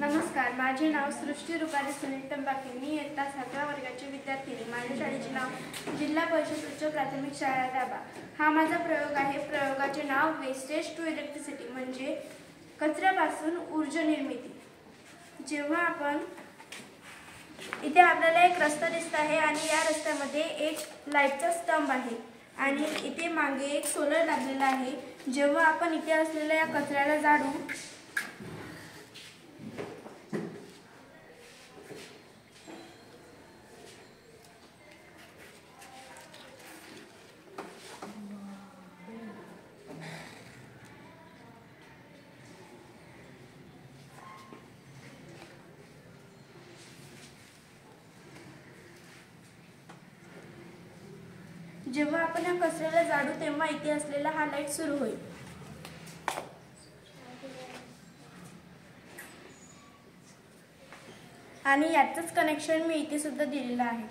नमस्कार, माझे नाव सृष्टी रुपाली सुनील तंबाके. मी इयत्ता 7व्या वर्गाची विद्यार्थिनी. माझ्या शाळेचे नाव जिल्हा परिषद उच्च प्राथमिक शाळा दाभा. हा माझा प्रयोग आहे. प्रयोगाचे नाव वेस्टेज टू इलेक्ट्रिसिटी म्हणजे कचऱ्यापासून ऊर्जा निर्मिती. जेव्हा आपण इथे आपल्याला एक रस्ता दिसत आहे आणि या रस्त्यामध्ये एक लाईटचा स्तंभ आहे आणि इथे मागे एक सोलर लागलेला आहे. जेव्हा आपण इथे असलेल्या या कचऱ्याला जाळू जेव्हा आपण या कचऱ्याला जाळू तेव्हा इथे असलेला हा लाईट सुरू होईल. आणि याचंच कनेक्शन मी इथे सुद्धा दिलेलं आहे.